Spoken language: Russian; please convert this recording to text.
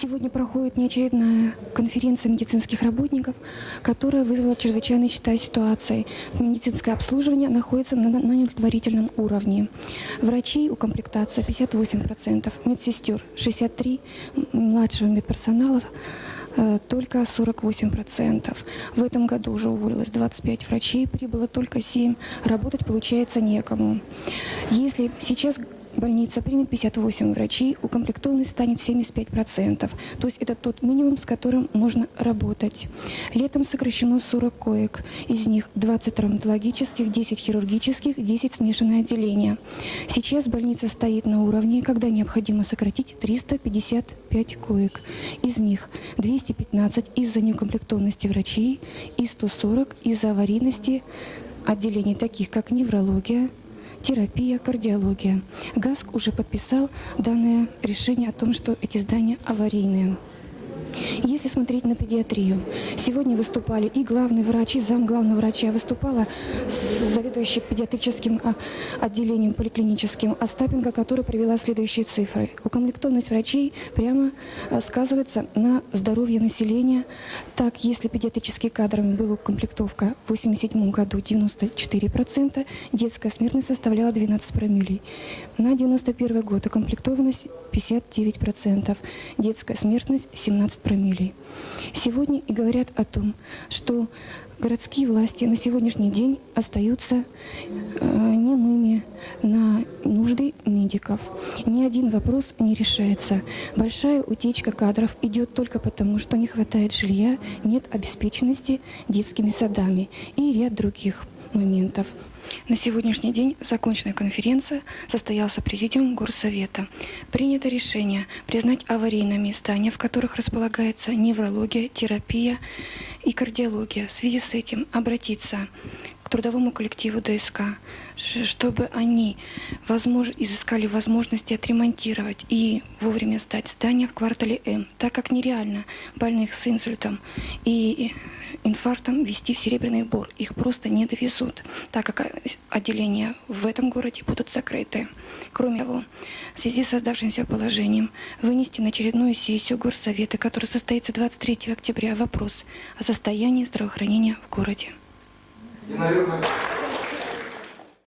Сегодня проходит неочередная конференция медицинских работников, которая вызвала чрезвычайно, считаю, ситуацией. Медицинское обслуживание находится на неудовлетворительном уровне. Врачей укомплектация 58%, медсестер 63%, младшего медперсонала только 48%. В этом году уже уволилось 25 врачей, прибыло только 7. Работать, получается, некому. Если сейчас больница примет 58 врачей, укомплектованность станет 75%. То есть это тот минимум, с которым можно работать. Летом сокращено 40 коек. Из них 20 травматологических, 10 хирургических, 10 смешанное отделение. Сейчас больница стоит на уровне, когда необходимо сократить 355 коек. Из них 215 из-за неукомплектованности врачей и 140 из-за аварийности отделений, таких как неврология, терапия, кардиология. ГАСК уже подписал данное решение о том, что эти здания аварийные. Если смотреть на педиатрию, сегодня выступали и главный врач, и замглавного врача, выступала заведующая педиатрическим отделением поликлиническим Остапенко, которая привела следующие цифры. Укомплектованность врачей прямо сказывается на здоровье населения. Так, если педиатрическими кадрами была укомплектовка в 1987 году 94%, детская смертность составляла 12 промиллей. На 1991 год укомплектованность 59%, детская смертность 17 промиллей. Сегодня и говорят о том, что городские власти на сегодняшний день остаются немыми на нужды медиков. Ни один вопрос не решается. Большая утечка кадров идет только потому, что не хватает жилья, нет обеспеченности детскими садами и ряд других моментов. На сегодняшний день закончена конференция, состоялся президиум Горсовета. Принято решение признать аварийными здания, в которых располагается неврология, терапия и кардиология. В связи с этим обратиться к трудовому коллективу ДСК, чтобы они изыскали возможности отремонтировать и вовремя сдать здания в квартале М, так как нереально больных с инсультом и инфарктом везти в Серебряный Бор. Их просто не довезут, так как отделения в этом городе будут закрыты. Кроме того, в связи с создавшимся положением, вынести на очередную сессию Горсовета, которая состоится 23 октября, вопрос о состоянии здравоохранения в городе. И, наверное,